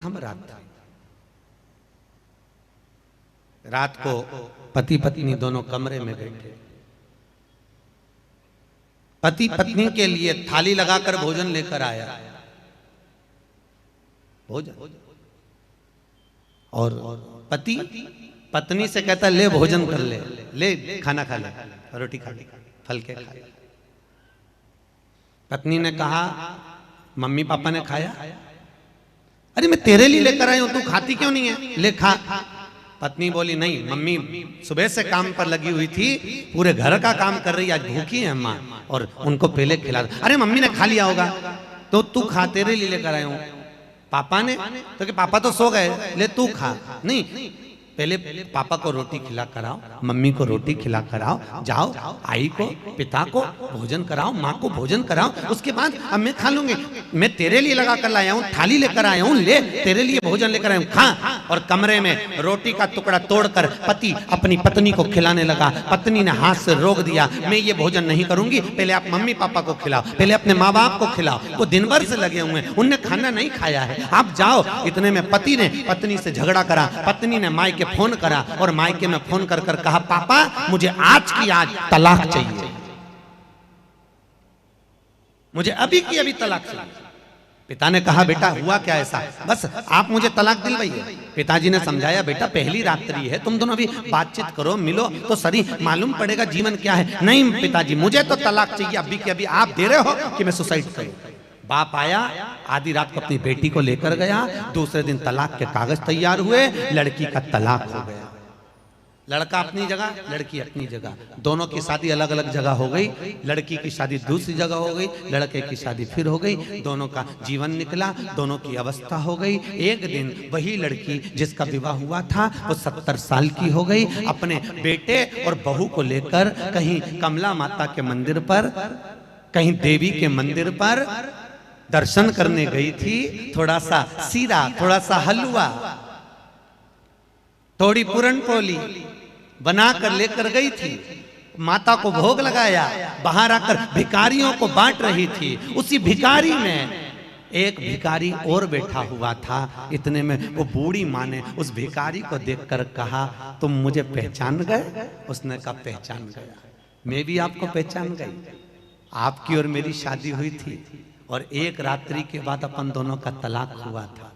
हम रात को पति पत्नी दोनों कमरे में बैठे, पति पत्नी के लिए थाली लगाकर भोजन लेकर आया, भोजन, और पति पत्नी से कहता ले भोजन कर ले खाना खा ले, रोटी खा ले, फल के खा ले। पत्नी ने कहा मम्मी पापा ने खाया, अरे मैं तेरे लिए लेकर आई हूं, तू खाती क्यों नहीं है, ले खा। पत्नी बोली नहीं, मम्मी सुबह से काम पर लगी हुई थी, पूरे घर का काम कर रही, आज भूखी है अम्मा, और उनको पहले खिला। अरे मम्मी ने खा लिया होगा तो तू खा, तेरे लिए लेकर आया हूं। पापा ने तो कि पापा तो सो गए, ले तू खा। नहीं, पहले पापा को रोटी खिला कराओ, मम्मी को रोटी खिला कराओ, जाओ आई को पिता को भोजन कराओ, माँ को भोजन कराओ, उसके बाद अब मैं खा लूंगी। मैं तेरे लिए लगा कर लाया हूँ, थाली लेकर आया हूँ, ले तेरे लिए भोजन लेकर आया हूँ, खा। और कमरे में रोटी का टुकड़ा तोड़कर पति अपनी पत्नी को खिलाने लगा। पत्नी ने हाथ से रोक दिया, मैं ये भोजन नहीं करूंगी, पहले आप मम्मी पापा को खिलाओ, पहले अपने माँ बाप को खिलाओ, वो दिन भर से लगे हुए हैं, उनने खाना नहीं खाया है, आप जाओ। इतने में पति ने पत्नी से झगड़ा करा, पत्नी ने माई के फोन करा और मायके में फोन कर कर कहा पापा मुझे आज की आज तलाक चाहिए, मुझे अभी की अभी तलाक चाहिए। पिता ने कहा बेटा हुआ क्या ऐसा, बस आप मुझे तलाक दिलवाइए। पिताजी ने समझाया बेटा पहली रात्रि है, तुम दोनों अभी बातचीत करो, मिलो तो सही मालूम पड़ेगा जीवन क्या है। नहीं पिताजी मुझे तो तलाक चाहिए अभी की अभी, आप दे रहे हो कि मैं सुसाइड करूं। बाप आया, आधी रात को अपनी बेटी को लेकर गया, दूसरे दिन तलाक के कागज तैयार हुए, लड़की का तलाक हो गया। लड़का अपनी जगह, लड़की अपनी जगह, दोनों की शादी अलग अलग जगह हो गई। लड़की की शादी दूसरी जगह हो गई, लड़के की शादी फिर हो गई, दोनों का जीवन निकला, दोनों की अवस्था हो गई। एक दिन वही लड़की जिसका विवाह हुआ था वो 70 साल की हो गई, अपने बेटे और बहू को लेकर कहीं कमला माता के मंदिर पर, कहीं देवी के मंदिर पर दर्शन करने गई थी। थोड़ा सा सीरा, थोड़ा सा हलवा, थोड़ी पूरन पोली बनाकर लेकर गई थी, माता को भोग लगाया, बाहर आकर भिखारियों को बांट रही थी। उसी भिखारी में एक भिखारी और बैठा हुआ था। इतने में वो बूढ़ी माँ ने उस भिखारी को देखकर कहा तुम मुझे पहचान गए? उसने कहा पहचान गया, मैं भी आपको पहचान गई, आपकी और मेरी शादी हुई थी और एक रात्रि के बाद अपन दोनों का तलाक हुआ था।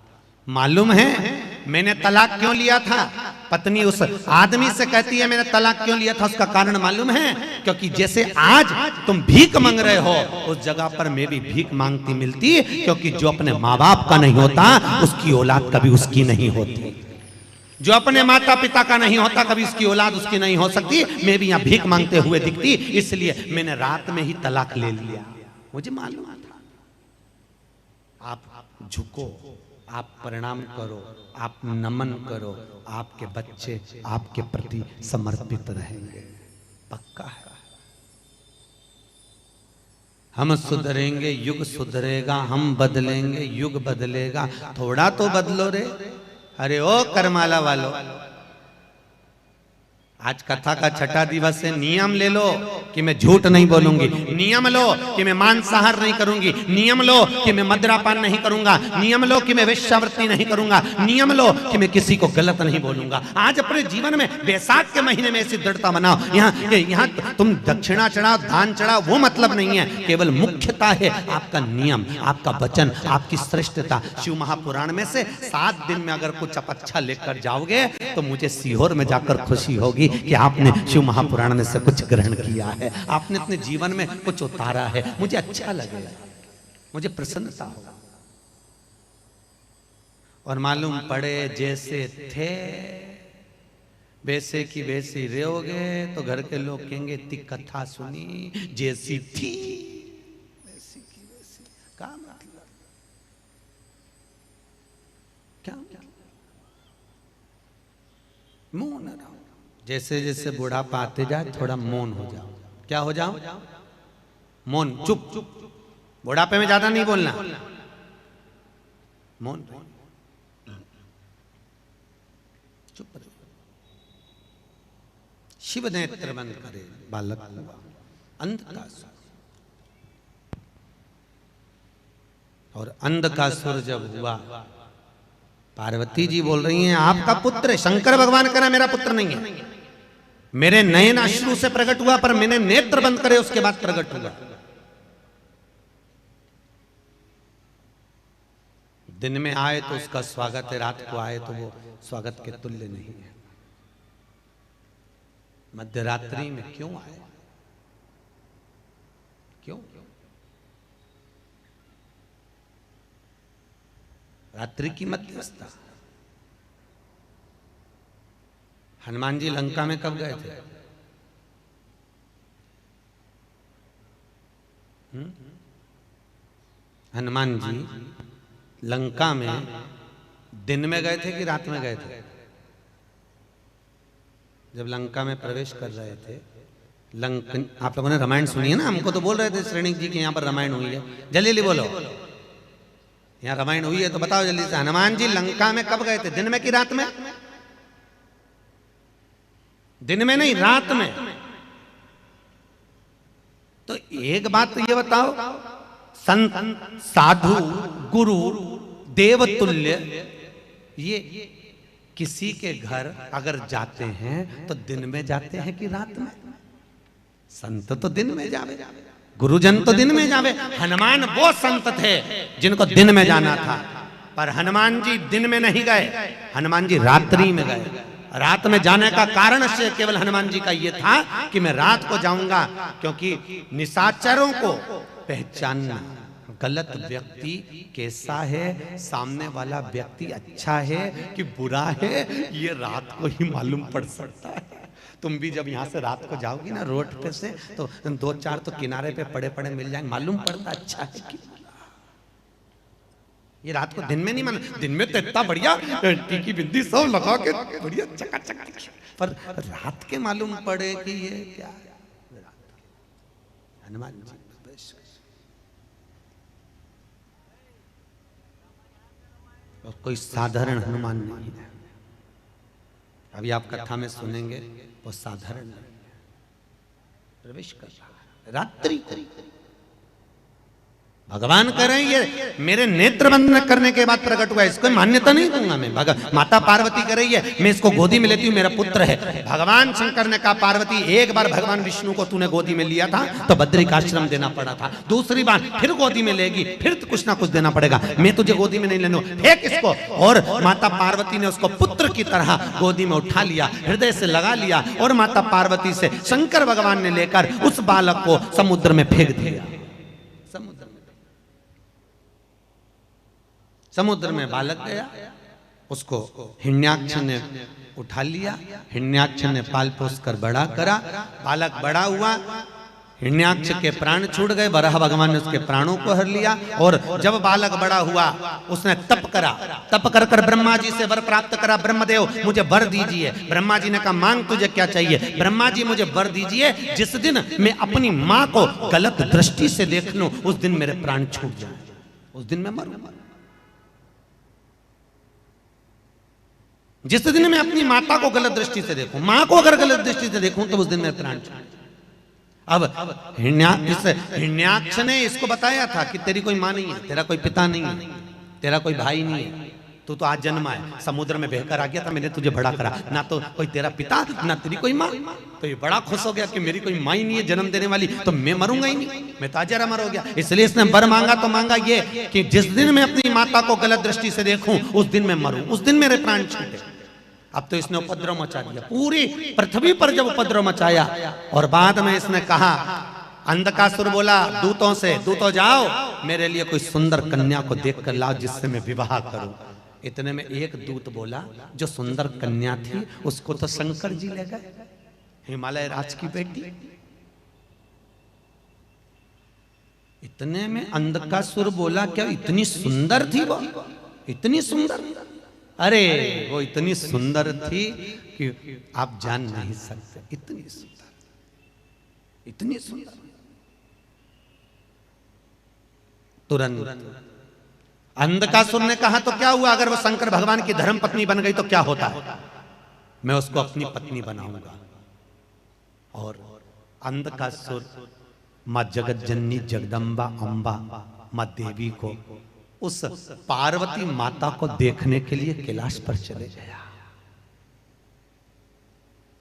मालूम है मैंने तलाक क्यों लिया था? पत्नी उस आदमी से कहती है मैंने तलाक क्यों लिया था, उसका कारण मालूम है? क्योंकि जैसे आज तुम भीख मांग रहे हो, उस जगह पर मैं भी भीख मांगती मिलती, क्योंकि जो अपने माँ बाप का नहीं होता उसकी औलाद कभी उसकी नहीं होती, जो अपने माता पिता का नहीं होता कभी उसकी औलाद उसकी नहीं हो सकती। मैं भी यहाँ भीख मांगते हुए दिखती, इसलिए मैंने रात में ही तलाक ले लिया। मुझे मालूम था आप झुको, आप प्रणाम करो, आप नमन करो, आपके बच्चे आपके प्रति समर्पित रहेंगे, पक्का है। हम सुधरेंगे, युग सुधरेगा, हम बदलेंगे, युग बदलेगा। थोड़ा तो बदलो रे। अरे ओ करमाला वालों, आज कथा का छठा दिवस है, नियम ले लो कि मैं झूठ नहीं बोलूंगी, नियम लो कि मैं मांसाहार नहीं करूंगी, नियम लो कि मैं मदिरापान नहीं करूंगा, नियम लो कि मैं वेश्यावृत्ति नहीं करूंगा, नियम लो कि मैं किसी को गलत नहीं बोलूंगा। आज अपने जीवन में बैसाख के महीने में ऐसी दृढ़ता बनाओ। यहाँ तुम दक्षिणा चढ़ाओ, दान चढ़ाओ, वो मतलब नहीं है, केवल मुख्यता है आपका नियम, आपका वचन, आपकी श्रेष्ठता। शिव महापुराण में से 7 दिन में अगर कुछ आप अच्छा लेकर जाओगे तो मुझे सीहोर में जाकर खुशी होगी कि आपने शिव महापुराण में से कुछ ग्रहण किया है, आपने अपने जीवन में कुछ उतारा है। मुझे अच्छा लगेगा, मुझे प्रसन्नता होगा। और मालूम पड़े जैसे थे वैसे की वैसी रहोगे तो घर के लोग कहेंगे इतनी कथा सुनी, जैसी थी वैसी की वैसी। क्या मतलब, क्या मुंह न रहो। जैसे जैसे बुढ़ापा आते जाए थोड़ा मौन हो जाओ। क्या हो जाओ? मौन, चुप। बुढ़ापे में ज्यादा नहीं बोलना, मौन, चुप रहो। शिव नेत्र बंद करे, बालक हुआ अंध का सुर, और अंध का सुर जब हुआ पार्वती जी बोल रही हैं आपका पुत्र है। शंकर भगवान कह रहा मेरा पुत्र नहीं है, मेरे नयन अश्रु से प्रकट हुआ, पर मैंने नेत्र बंद करे उसके बाद प्रकट हुआ। दिन में आए तो उसका स्वागत है, रात को आए तो वो स्वागत के तुल्य नहीं है। मध्य रात्रि में क्यों आए? क्यों? रात्रि की मध्यस्थता। हनुमान जी लंका में कब गए थे? हनुमान जी लंका में दिन में गए थे कि रात में गए थे? जब लंका में प्रवेश कर रहे थे, आप लोगों ने रामायण सुनी है ना? हमको तो बोल रहे थे श्रेणी जी के यहाँ पर रामायण हुई है, जल्दी बोलो यहाँ रामायण हुई है तो बताओ जल्दी से। हनुमान जी लंका में कब गए थे? दिन में कि रात में? दिन में नहीं, रात में। तो एक बात ये बताओ, संत साधु गुरु देवतुल्य ये किसी के घर अगर जाते हैं तो दिन में जाते हैं कि रात में? संत तो दिन में जावे, गुरुजन तो दिन में जावे। हनुमान वो संत थे जिनको दिन में जाना था, पर हनुमान जी दिन में नहीं गए, हनुमान जी रात्रि में गए। रात में जाने का कारण से केवल हनुमान जी का ये था कि मैं रात को जाऊंगा, क्योंकि निशाचरों को पहचानना, गलत व्यक्ति कैसा है, सामने वाला व्यक्ति अच्छा है कि बुरा है, ये रात को ही मालूम पड़ सकता है। तुम भी जब यहाँ से रात को जाओगी ना रोड पे से, तो दो चार तो किनारे पे पड़े पड़े मिल जाएंगे, मालूम पड़ता अच्छा है कि ये रात को। दिन में नहीं मान, दिन में तो इतना बढ़िया टीकी बिंदी सब लगा के बढ़िया चकाचक, पर रात के मालूम पड़े कि ये क्या है। हनुमान जी और कोई साधारण हनुमान नहीं है। अभी आप कथा में सुनेंगे वो साधारण नहीं है, प्रवेश कर रहा है रात्रि। भगवान कह रहे हैं ये मेरे नेत्र बंद करने के बाद प्रकट हुआ, इसको मान्यता नहीं दूंगा मैं। माता पार्वती कह रही है मैं इसको गोदी में लेती हूँ, मेरा पुत्र है। भगवान शंकर ने कहा पार्वती एक बार भगवान विष्णु को तूने गोदी में लिया था तो बद्रिकाश्रम देना पड़ा था, दूसरी बार फिर गोदी में लेगी फिर तो कुछ ना कुछ देना पड़ेगा, मैं तुझे गोदी में नहीं लेने, फेंक इसको। और माता पार्वती ने उसको पुत्र की तरह गोदी में उठा लिया, हृदय से लगा लिया, और माता पार्वती से शंकर भगवान ने लेकर उस बालक को समुद्र में फेंक दिया। समुद्र में बालक गया, उसको हिरण्याक्ष ने उठा लिया, हिरण्याक्ष ने पाल पोस कर बड़ा करा, बालक बड़ा हुआ, हिरण्याक्ष के प्राण छूट गए, वराह भगवान ने उसके प्राणों को हर लिया। और जब बालक बड़ा हुआ उसने तप करा, तप कर कर ब्रह्मा जी से वर प्राप्त करा, ब्रह्मदेव मुझे वर दीजिए। ब्रह्मा जी ने कहा मांग तुझे क्या चाहिए? ब्रह्मा जी मुझे वर दीजिए, जिस दिन मैं अपनी माँ को गलत दृष्टि से देख लूं उस दिन मेरे प्राण छूट जाए, उस दिन मैं मरूं। जिस दिन मैं अपनी माता को गलत दृष्टि से देखूं, मां को अगर गलत दृष्टि से देखूं तो उस दिन मेरे प्राण छूट। अब हिरण्याक्ष ने इसको बताया था कि तेरी कोई मां नहीं है, तेरा कोई पिता नहीं है, तेरा कोई भाई नहीं है, तू तो आज जन्मा है, समुद्र में बहकर आ गया था, मैंने तुझे बड़ा करा, ना तो कोई तेरा पिता ना तेरी कोई माँ। तो ये बड़ा खुश हो गया कि मेरी कोई माँ ही नहीं है जन्म देने वाली, तो मैं मरूंगा ही नहीं, मैं तो आज अमर हो गया। इसलिए इसने वर मांगा, तो मांगा ये कि जिस दिन मैं अपनी माता को गलत दृष्टि से देखूं उस दिन मैं मरूं, उस दिन मेरे प्राण छूटे। अब तो इसने उपद्रव मचा दिया, पूरी पृथ्वी पर जब उपद्रव मचाया, और बाद में इसने कहा, अंधकासुर बोला दूतों से, दूतों जाओ मेरे लिए कोई सुंदर कन्या को देख कर लाओ जिससे मैं विवाह करूं। इतने में एक दूत बोला, जो सुंदर कन्या थी उसको तो शंकर जी ले गए, हिमालय राज की बेटी। इतने में अंधकासुर बोला क्या इतनी सुंदर थी वो? इतनी सुंदर? अरे वो इतनी सुंदर थी कि आप जान नहीं सकते, इतनी सुंदर, इतनी सुंदर। तुरंत अंधकासुर ने कहा तो क्या हुआ, अगर वो शंकर भगवान की धर्म पत्नी बन गई तो क्या होता है, मैं उसको अपनी पत्नी बनाऊंगा। और अंधकासुर मां जगत जननी जगदम्बा अम्बा मां देवी को उस पार्वती माता को देखने के लिए कैलाश पर चले गया।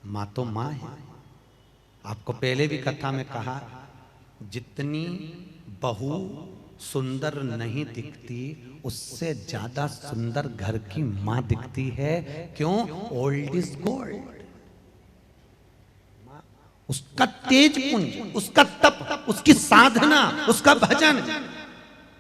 माँ तो माँ है। आपको पहले भी कथा में कहा, जितनी बहू सुंदर नहीं दिखती उससे ज्यादा सुंदर घर की माँ दिखती है। क्यों? Old is gold. उसका तेज पुंज, उसका तप, उसकी साधना, उसका भजन,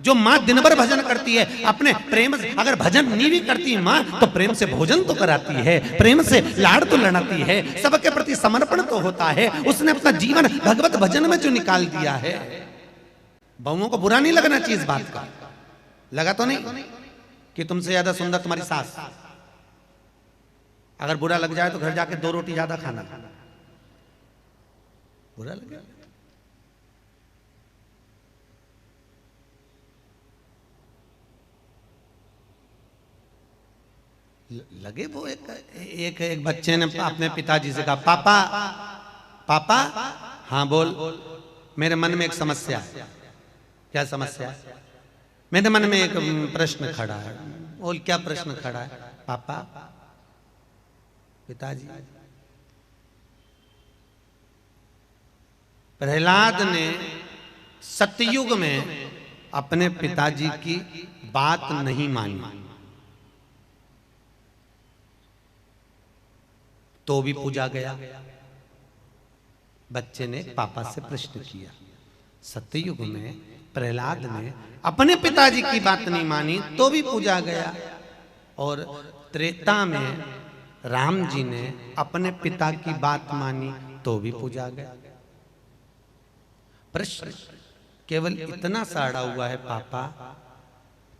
जो माँ दिन भर भजन करती है अपने प्रेम से। अगर भजन नहीं भी करती माँ तो प्रेम से भोजन तो कराती है, प्रेम से लाड़ तो लड़ाती है, सबके प्रति समर्पण तो होता है। उसने अपना जीवन भगवत भजन में जो निकाल दिया है। बहुओं को बुरा नहीं लगना चाहिए इस बात का। लगा तो नहीं कि तुमसे ज्यादा सुंदर तुम्हारी सास? अगर बुरा लग जाए तो घर जाके 2 रोटी ज्यादा खाना। बुरा लगे? लगे वो एक बच्चे ने अपने पिताजी से कहा, पापा पापा। हाँ बोल। मेरे मन में एक समस्या है। क्या समस्या है? मेरे मन में एक प्रश्न खड़ा है। बोल क्या प्रश्न खड़ा है? पापा, पिताजी, प्रहलाद ने सतयुग में अपने पिताजी की बात नहीं मानी तो भी पूजा गया। बच्चे ने पापा से प्रश्न किया, सतयुग में प्रहलाद ने अपने पिताजी की बात नहीं मानी तो भी पूजा गया, और त्रेता में राम जी ने अपने पिता की बात मानी तो भी पूजा गया। प्रश्न केवल इतना सा अड़ा हुआ है पापा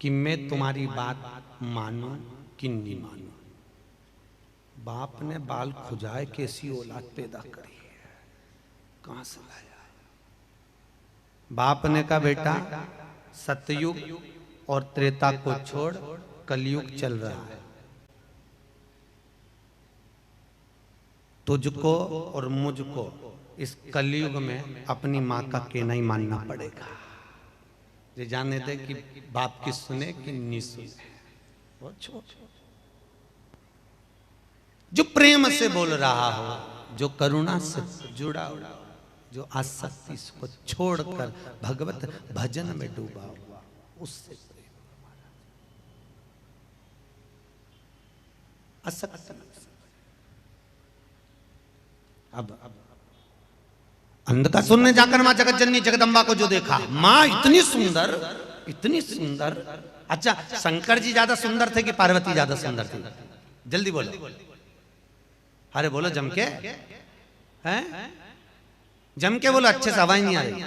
कि मैं तुम्हारी बात मानूं कि नहीं मानूं। बाप ने बाल खुजाए कैसी औलाद पैदा करी है, कहां से लाया? बाप ने कहा, बेटा सतयुग और त्रेता को छोड़ कलयुग चल रहा है, तुझको और मुझको इस कलयुग में अपनी माँ का कहना ही मानना पड़ेगा। ये जाने दे कि बाप की सुने कि नहीं सुने। बहुत छोट, जो प्रेम से बोल रहा हो, जो करुणा से जुड़ा हुआ, जो आसक्ति को छोड़कर भगवत भजन में डूबा हुआ, उससे प्रेम। आसक्ति। अब अंधका सुनने जाकर मां जगत जननी जगदम्बा को जो देखा, मां इतनी सुंदर, इतनी सुंदर। अच्छा, शंकर जी ज्यादा सुंदर थे कि पार्वती ज्यादा सुंदर थी? जल्दी बोलो। अरे बोलो जम के, हैं? जम के बोलो, अच्छे से आवाज नहीं आ रही।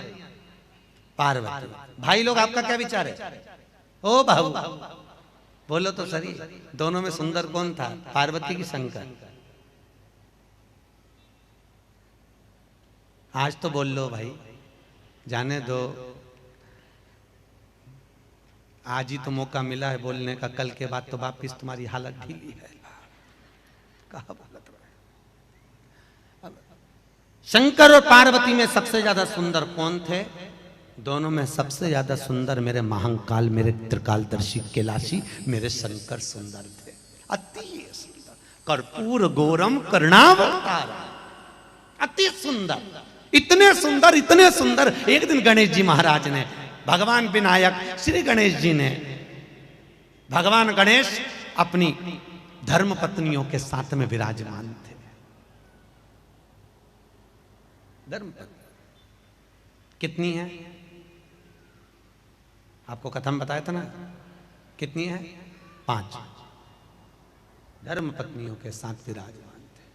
पार्वती। भाई लोग आपका क्या विचार है? ओ बाबू बोलो तो सही, दोनों में सुंदर कौन था, पार्वती की शंकर? आज तो बोल लो भाई, जाने दो, आज ही तो मौका मिला है बोलने का, कल के बाद तो वापिस तुम्हारी हालत ढीली है। कहा बोलत रहे। शंकर और पार्वती में सबसे ज्यादा सुंदर कौन थे? दोनों में सबसे ज्यादा सुंदर मेरे महाकाल, मेरे त्रिकालदर्शी कैलाशी, मेरे शंकर सुंदर थे। अति सुंदर, कर्पूर गौरम करुणावतार, अति सुंदर, इतने सुंदर, इतने सुंदर। एक दिन गणेश जी महाराज ने, भगवान विनायक श्री गणेश जी ने, भगवान गणेश अपनी धर्म पत्नियों के साथ में विराजमान थे। धर्म पत्नी कितनी है? आपको कथा में बताया था ना, कितनी है? 5 धर्म पत्नियों के साथ विराजमान थे।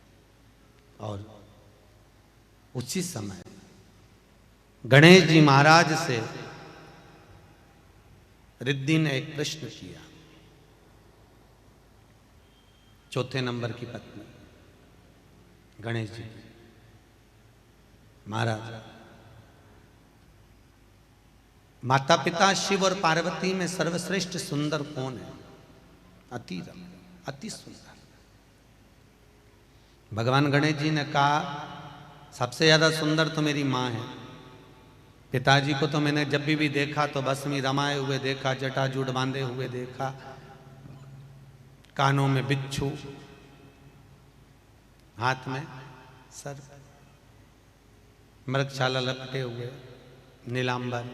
और उसी समय गणेश जी महाराज से रिद्धि ने एक प्रश्न किया। चौथे नंबर की पत्नी गणेश जी, महाराज माता पिता शिव और पार्वती में सर्वश्रेष्ठ सुंदर कौन है? अति सुंदर। भगवान गणेश जी ने कहा, सबसे ज्यादा सुंदर तो मेरी माँ है। पिताजी को तो मैंने जब भी देखा तो बस में रमाए हुए देखा, जटाजूट बांधे हुए देखा, कानों में बिच्छू, हाथ में सर, मृगशाला लपटे हुए, नीलांबर।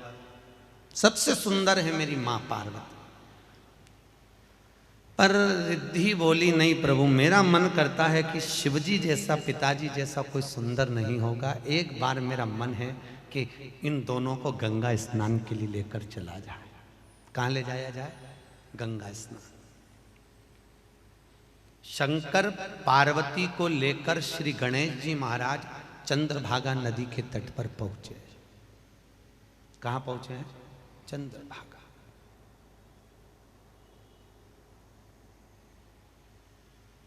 सबसे सुंदर है मेरी मां पार्वती। पर रिद्धि बोली, नहीं प्रभु, मेरा मन करता है कि शिवजी जैसा, पिताजी जैसा कोई सुंदर नहीं होगा। एक बार मेरा मन है कि इन दोनों को गंगा स्नान के लिए लेकर चला जाए। कहाँ ले जाया जाए? गंगा स्नान। शंकर पार्वती को लेकर श्री गणेश जी महाराज चंद्रभागा नदी के तट पर पहुंचे। कहां पहुंचे हैं? चंद्रभागा।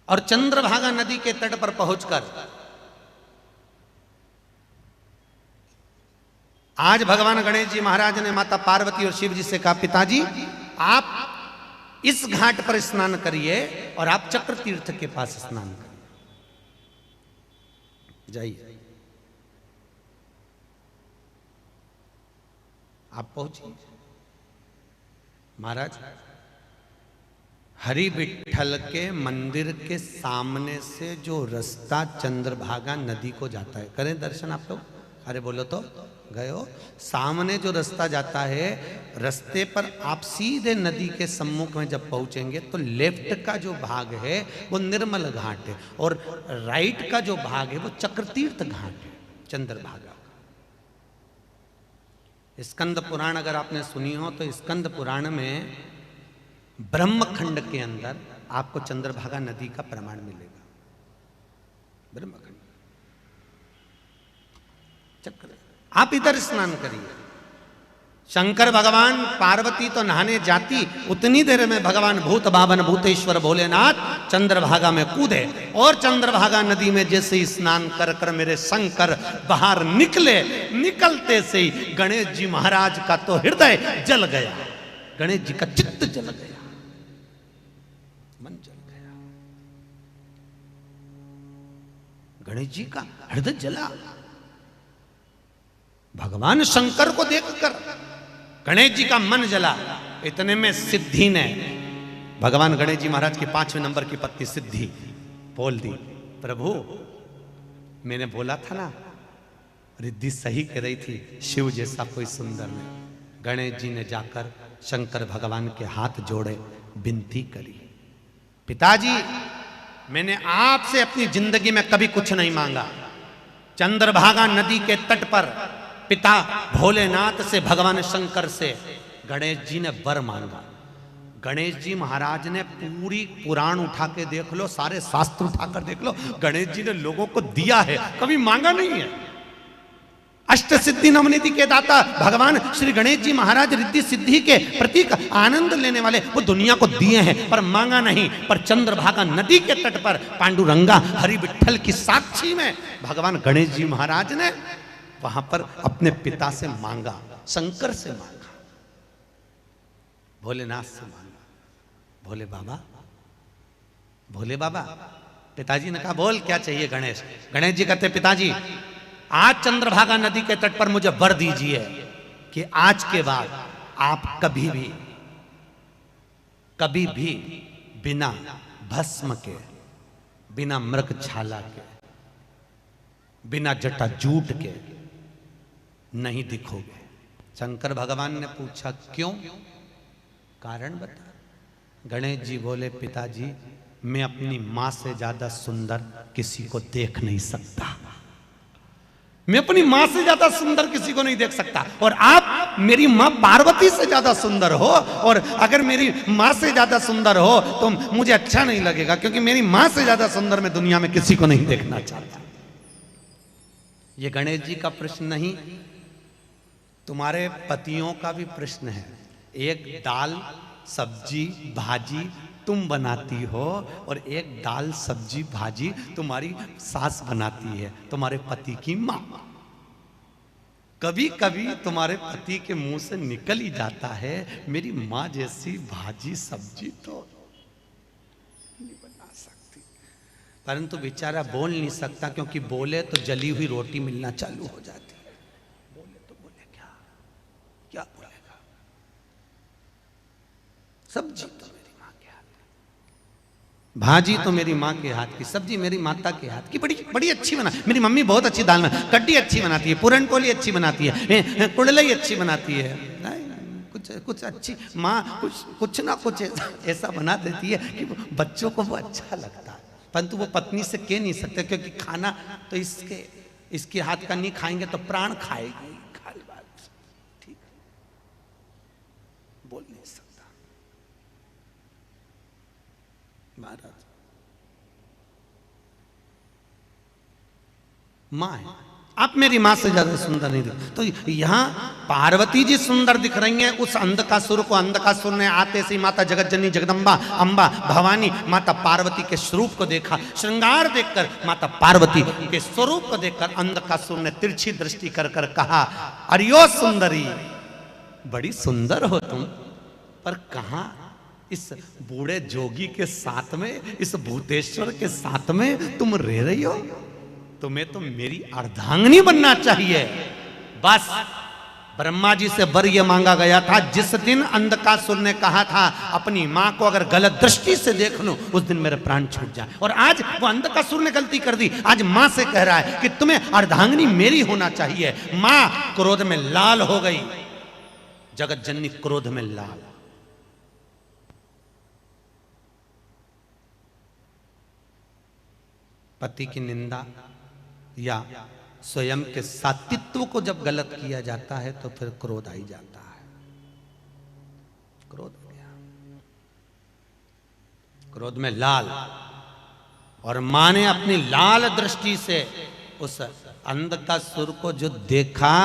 और चंद्रभागा नदी के तट पर पहुंचकर आज भगवान गणेश जी महाराज ने माता पार्वती और शिव जी से कहा, पिताजी आप इस घाट पर स्नान करिए और आप चक्र तीर्थ के पास स्नान करिए। जाइए, आप पहुंचिए। महाराज हरि विठ्ठल के मंदिर के सामने से जो रास्ता चंद्रभागा नदी को जाता है, करें दर्शन आप लोग? अरे बोलो तो, गए हो? सामने जो रास्ता जाता है, रास्ते पर आप सीधे नदी के सम्मुख में जब पहुंचेंगे तो लेफ्ट का जो भाग है वो निर्मल घाट है और राइट का जो भाग है वो चक्रतीर्थ घाट है, चंद्रभागा। स्कंद पुराण अगर आपने सुनी हो तो स्कंद पुराण में ब्रह्मखंड के अंदर आपको चंद्रभागा नदी का प्रमाण मिलेगा। ब्रह्मखंड चक्र, आप इधर स्नान करिए। शंकर भगवान, पार्वती तो नहाने जाती, उतनी देर में भगवान भूत बावन भूतेश्वर भोलेनाथ चंद्रभागा में कूदे और चंद्रभागा नदी में जैसे ही स्नान कर कर मेरे शंकर बाहर निकले, निकलते से ही गणेश जी महाराज का तो हृदय जल गया, गणेश जी का चित्त जल गया, मन जल गया। गणेश जी का हृदय जला। भगवान शंकर को देखकर गणेश जी का मन जला। इतने में सिद्धि ने, भगवान गणेश जी महाराज की 5वें नंबर की पत्नी सिद्धि बोल दी, प्रभु मैंने बोला था ना, रिद्धि सही कह रही थी, शिव जैसा कोई सुंदर नहीं। गणेश जी ने जाकर शंकर भगवान के हाथ जोड़े, विनती करी, पिताजी मैंने आपसे अपनी जिंदगी में कभी कुछ नहीं मांगा। चंद्रभागा नदी के तट पर पिता भोलेनाथ से, भगवान शंकर से गणेश जी ने वर मांगा। गणेश जी महाराज ने पूरी पुराण उठा के देख लो, सारे शास्त्र उठाकर देख लो, गणेश जी ने लोगों को दिया है, कभी मांगा नहीं है। अष्ट सिद्धि नवनिधि के दाता भगवान श्री गणेश जी महाराज रिद्धि सिद्धि के प्रतीक, आनंद लेने वाले, वो दुनिया को दिए हैं पर मांगा नहीं। पर चंद्रभागा नदी के तट पर पांडुरंगा हरि विठ्ठल की साक्षी में भगवान गणेश जी महाराज ने वहां पर अपने पिता से मांगा, शंकर से मांगा, भोलेनाथ से मांगा। भोले बाबा, भोले बाबा, पिताजी ने कहा बोल क्या चाहिए गणेश? गणेश जी कहते, पिताजी आज चंद्रभागा नदी के तट पर मुझे वर दीजिए कि आज के बाद आप कभी भी बिना भस्म के, बिना मृगछाला के, बिना जटाजूट के नहीं दिखोगे। शंकर भगवान ने पूछा क्यों? कारण बता। गणेश जी बोले, पिताजी मैं अपनी मां से ज्यादा सुंदर किसी को देख नहीं सकता, मैं अपनी मां से ज्यादा सुंदर किसी को नहीं देख सकता। और आप मेरी मां पार्वती से ज्यादा सुंदर हो, और अगर मेरी मां से ज्यादा सुंदर हो तो मुझे अच्छा नहीं लगेगा, क्योंकि मेरी मां से ज्यादा सुंदर मैं दुनिया में किसी को नहीं देखना चाहता। ये गणेश जी का प्रश्न नहीं, तुम्हारे पतियों का भी प्रश्न है। एक दाल सब्जी भाजी तुम बनाती हो और एक दाल सब्जी भाजी तुम्हारी सास बनाती है, तुम्हारे पति की मां। कभी कभी तुम्हारे पति के मुंह से निकल ही जाता है, मेरी मां जैसी भाजी सब्जी तो नहीं बना सकती, परंतु बेचारा बोल नहीं सकता, क्योंकि बोले तो जली हुई रोटी मिलना चालू हो जाती है। बोले तो बोले क्या? सब्जी तो मेरी माँ के हाथ की, भाजी तो मेरी माँ के हाथ की, सब्जी मेरी माता के हाथ की, बड़ी बड़ी अच्छी बना। मेरी मम्मी बहुत अच्छी दाल बना, कड्डी अच्छी बनाती है, पूरन पोली अच्छी बनाती है, कुड़लई अच्छी बनाती है। कुछ कुछ अच्छी माँ कुछ ना कुछ ऐसा बना देती है कि बच्चों को वो अच्छा लगता है, परंतु वो पत्नी से कह नहीं सकते, क्योंकि खाना तो इसके हाथ का नहीं खाएंगे तो प्राण खाएगी। ठीक, बोल नहीं सकता महाराज। माँ है, आप मेरी माँ से ज्यादा सुंदर नहीं दिख। तो यहाँ पार्वती जी सुंदर दिख रही हैं। उस अंधकासुर को अंधकासुर ने आते से माता जगतजननी जगदम्बा अम्बा भवानी माता पार्वती के स्वरूप को देखा। श्रृंगार देखकर माता पार्वती के स्वरूप को देखकर अंधकासुर ने तिरछी दृष्टि कर कर कहा, अरियो सुंदरी, बड़ी सुंदर हो तुम, पर कहां इस बूढ़े जोगी के साथ में, इस भूतेश्वर के साथ में तुम रह रही हो? तुम्हें तो मेरी अर्धांगिनी बनना चाहिए। बस ब्रह्मा जी से वर यह मांगा गया था, जिस दिन अंधकासुर ने कहा था अपनी मां को अगर गलत दृष्टि से देख लूं उस दिन मेरे प्राण छूट जाए, और आज वो अंधकासुर ने गलती कर दी। आज मां से कह रहा है कि तुम्हें अर्धांगिनी मेरी होना चाहिए। मां क्रोध में लाल हो गई, जगत जननी क्रोध में लाल। पति की निंदा या स्वयं के सात्वित्व को जब गलत किया जाता है तो फिर क्रोध आ ही जाता है। क्रोध हो गया, क्रोध में लाल, और मां ने अपनी लाल दृष्टि से उस अंधकासुर को जो देखा,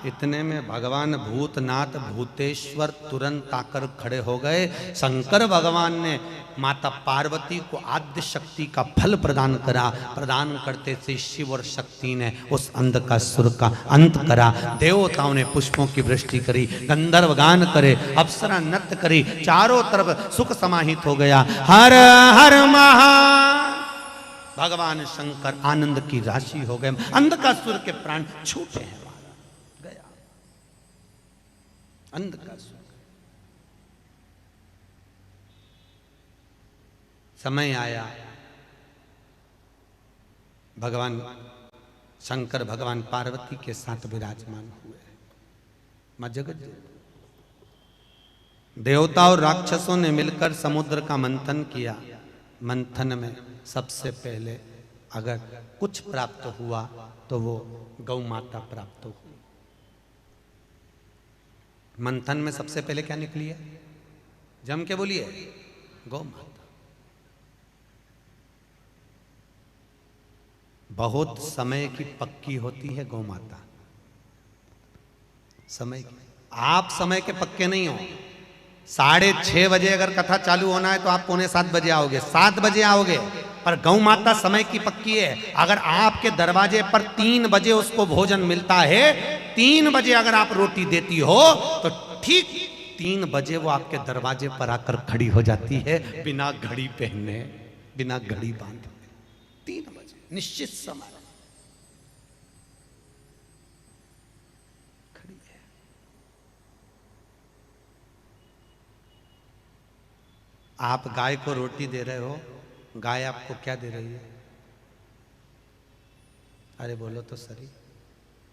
इतने में भगवान भूतनाथ भूतेश्वर तुरंत आकर खड़े हो गए। शंकर भगवान ने माता पार्वती को आद्य शक्ति का फल प्रदान करा। प्रदान करते से शिव और शक्ति ने उस अंधकासुर का अंत करा। देवताओं ने पुष्पों की वृष्टि करी, गंधर्व गान करे, अप्सरा नृत्य करी, चारों तरफ सुख समाहित हो गया। हर हर महा, भगवान शंकर आनंद की राशि हो गए। अंधकासुर के प्राण छूटे हैं, गया अंधकासुर। समय आया, भगवान शंकर भगवान पार्वती के साथ विराजमान हुए। मां जगत देवता और राक्षसों ने मिलकर समुद्र का मंथन किया। मंथन में सबसे पहले अगर कुछ प्राप्त हुआ तो वो गौ माता प्राप्त हुई। मंथन में सबसे पहले क्या निकली है? जम के बोलिए, गौ माता। बहुत समय की पक्की होती है गौ माता, समय की। आप समय के पक्के नहीं हो। 6:30 बजे अगर कथा चालू होना है तो आप 6:45 बजे आओगे, 7 बजे आओगे, पर गौ माता समय की पक्की है। अगर आपके दरवाजे पर 3 बजे उसको भोजन मिलता है, 3 बजे अगर आप रोटी देती हो तो ठीक 3 बजे वो आपके दरवाजे पर आकर खड़ी हो जाती है, बिना घड़ी पहने, बिना घड़ी बांधे। 3 बजे निश्चित समय खड़ी है। आप गाय को रोटी दे रहे हो, गाय आपको क्या दे रही है? अरे बोलो तो सही,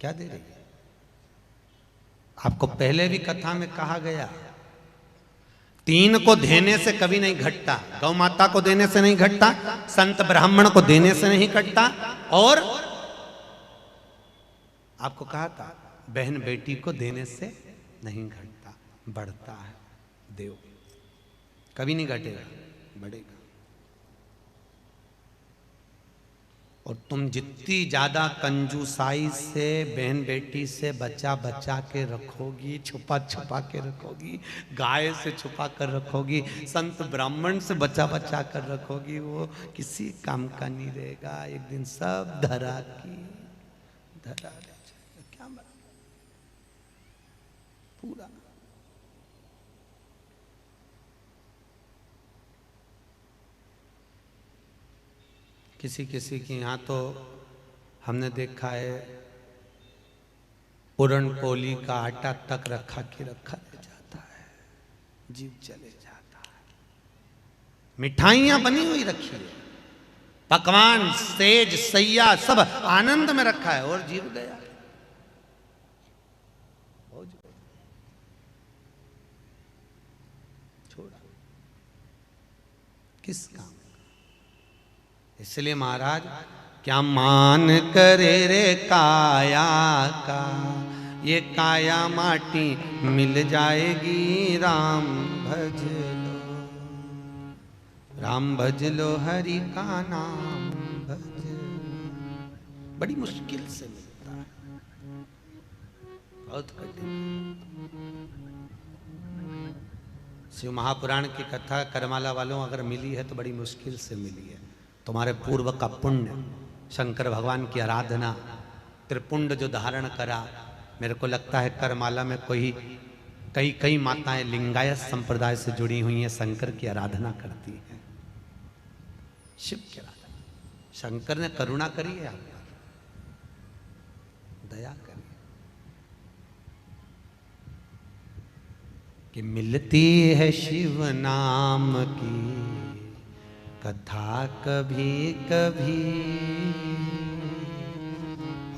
क्या दे रही है? आपको पहले भी कथा में कहा गया, 3 को देने से कभी नहीं घटता। गौ माता को देने से नहीं घटता, संत ब्राह्मण को देने से नहीं घटता, और आपको कहा था बहन बेटी को देने से नहीं घटता, बढ़ता है। देव कभी नहीं घटेगा, बढ़ेगा। और तुम जितनी ज्यादा कंजूसाई से बहन बेटी से बचा बचा के रखोगी, छुपा छुपा के रखोगी, गाय से छुपा कर रखोगी, संत ब्राह्मण से बचा बचा कर रखोगी, वो किसी काम का नहीं रहेगा। एक दिन सब धरा की धरा रह जाएगा। क्या पूरा किसी किसी के यहाँ तो हमने देखा है पूरन पोली का आटा तक रखा के रखा रह जाता है, जीव चले जाते। मिठाइयां बनी हुई रखी है, पकवान, सेज, सैया सब आनंद में रखा है, और जीव गया। छोड़ा किस काम? इसलिए महाराज, क्या मान करे रे काया का, ये काया माटी मिल जाएगी। राम भज लो, राम भज लो, हरि का नाम भज लो। बड़ी मुश्किल से मिलता है, बहुत कठिन। शिव महापुराण की कथा करमाला वालों अगर मिली है तो बड़ी मुश्किल से मिली है। तुम्हारे पूर्व का पुण्य, शंकर भगवान की आराधना, त्रिपुंड जो धारण करा। मेरे को लगता है करमाला में कई माताएं लिंगायत संप्रदाय से जुड़ी हुई हैं, शंकर की आराधना करती हैं, शिव की आराधना। शंकर ने करुणा करी है आप पर, दया करी कि मिलती है शिव नाम की कथा कभी कभी,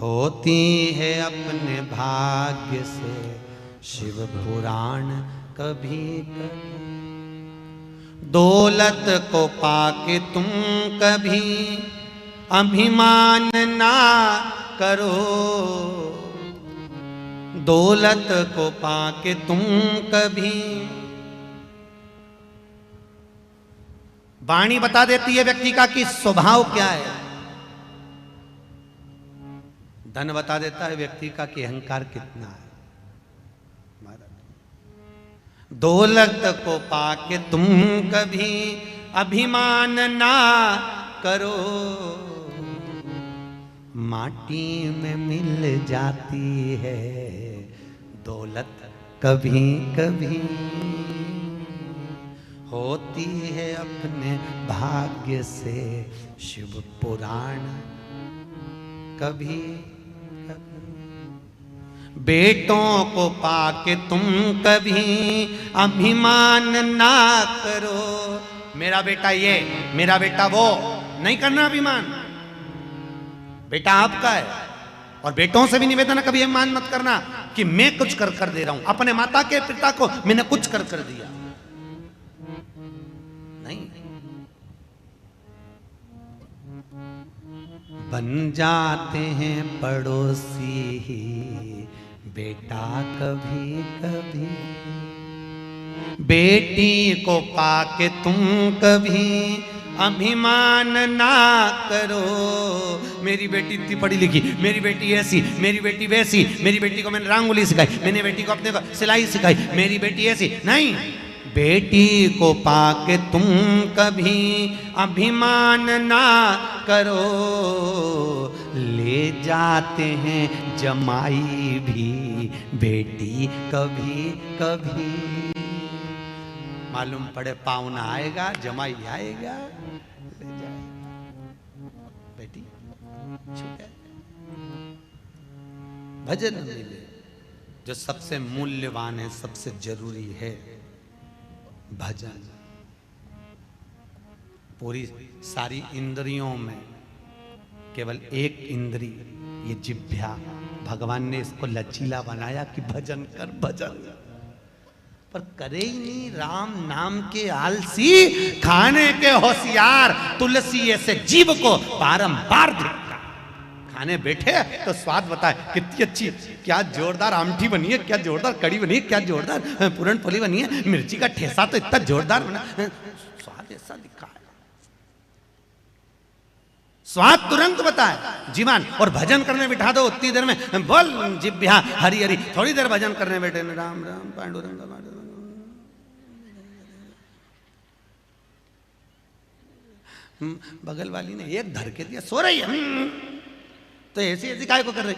होती है अपने भाग्य से शिव पुराण कभी कभी। दौलत को पाके तुम कभी अभिमान ना करो, दौलत को पाके तुम कभी। वाणी बता देती है व्यक्ति का कि स्वभाव क्या है, धन बता देता है व्यक्ति का कि अहंकार कितना है। दौलत को पाके तुम कभी अभिमान ना करो, माटी में मिल जाती है दौलत कभी कभी, होती है अपने भाग्य से शिव पुराण कभी कभी। बेटों को पाके तुम कभी अभिमान ना करो, मेरा बेटा ये, मेरा बेटा वो, नहीं करना अभिमान। बेटा आपका है, और बेटों से भी निवेदन कभी अभिमान मत करना कि मैं कुछ कर कर दे रहा हूं। अपने माता के पिता को मैंने कुछ कर कर दिया, नहीं। बन जाते हैं पड़ोसी ही बेटा कभी कभी, बेटी को पाके तुम कभी अभिमान ना करो। मेरी बेटी इतनी पढ़ी लिखी, मेरी बेटी ऐसी, मेरी बेटी वैसी, मेरी बेटी को मैंने रंगोली सिखाई, मैंने बेटी को अपने को सिलाई सिखाई, मेरी बेटी ऐसी, नहीं। बेटी को पाके तुम कभी अभिमान ना करो, ले जाते हैं जमाई भी बेटी कभी कभी। मालूम पड़े पाहुना आएगा, जमाई आएगा, ले जाएगा, बेटी छूटे। भजन मिले जो सबसे मूल्यवान है, सबसे जरूरी है भजन। पूरी सारी इंद्रियों में केवल एक इंद्री, ये जिह्वा, भगवान ने इसको लचीला बनाया कि भजन कर, भजन। पर करे ही नहीं, राम नाम के आलसी, खाने के होशियार, तुलसी ऐसे जीव को बारंबार देखता। खाने बैठे तो स्वाद बताए, कितनी अच्छी, क्या जोरदार आमठी बनी है, क्या जोरदार कड़ी बनी है, क्या जोरदार पूरन पोली बनी है, मिर्ची का ठेसा तो इतना जोरदार बना, स्वाद ऐसा दिखा है, स्वाद तुरंत बताए जीवन। और भजन करने बिठा दो उतनी देर में बोल जिभ्या हरि हरि, थोड़ी देर भजन करने बैठे राम राम पांडुरंग पांडुरंग। बगल वाली ने एक धर के दिया, सो रही है, तो ऐसी ऐसी काय को कर रही,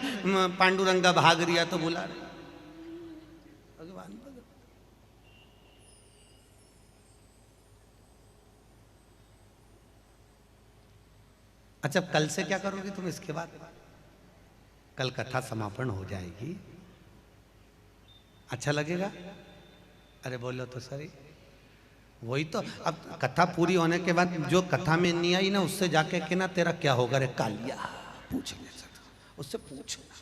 पांडुरंगा भाग रिया तो बुला रही, भगवान भगवान। अच्छा, कल से क्या करोगी तुम? इसके बाद कल कथा समापन हो जाएगी, अच्छा लगेगा? अरे बोलो तो सही। वही तो, अब कथा पूरी होने के बाद जो कथा में नहीं आई ना, उससे जाके के ना तेरा क्या होगा रे कालिया, पूछ ले सकता, उससे पूछना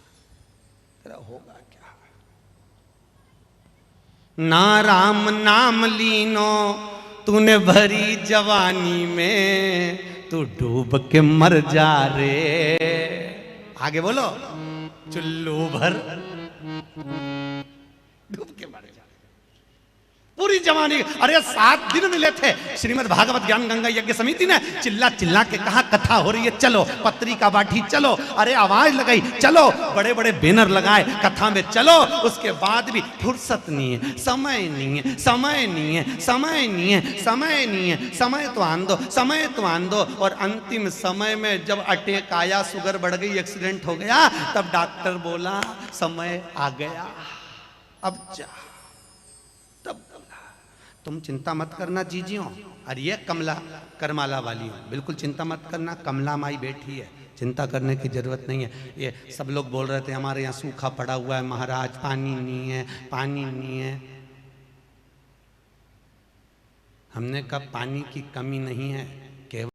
तेरा होगा क्या। ना राम नाम लीनो तूने भरी जवानी में, तू डूब के मर जा रे। आगे बोलो, चुल्लू भर डूब के मर जा। पूरी जवानी, अरे 7 दिन मिले थे। श्रीमद् भागवत ज्ञान गंगा यज्ञ समिति ने चिल्ला चिल्ला के कहा कथा हो रही है चलो, पत्री का बाठी चलो, अरे आवाज लगाई चलो, बड़े बड़े बैनर लगाए कथा में चलो। उसके बाद भी फुर्सत नहीं है, समय नहीं है, समय नहीं है, समय नहीं है, समय नहीं है, समय तो आन दो, समय तो आन दो। और अंतिम समय में जब अटैक आया, शुगर बढ़ गई, एक्सीडेंट हो गया, तब डॉक्टर बोला समय आ गया, अब जा। तब तुम चिंता मत करना जीजियो, और ये कमला करमाला वाली हो, बिल्कुल चिंता मत करना, कमला माई बैठी है, चिंता करने की जरूरत नहीं है। ये सब लोग बोल रहे थे हमारे यहाँ सूखा पड़ा हुआ है महाराज, पानी नहीं है, पानी नहीं है। हमने कहा पानी की कमी नहीं है,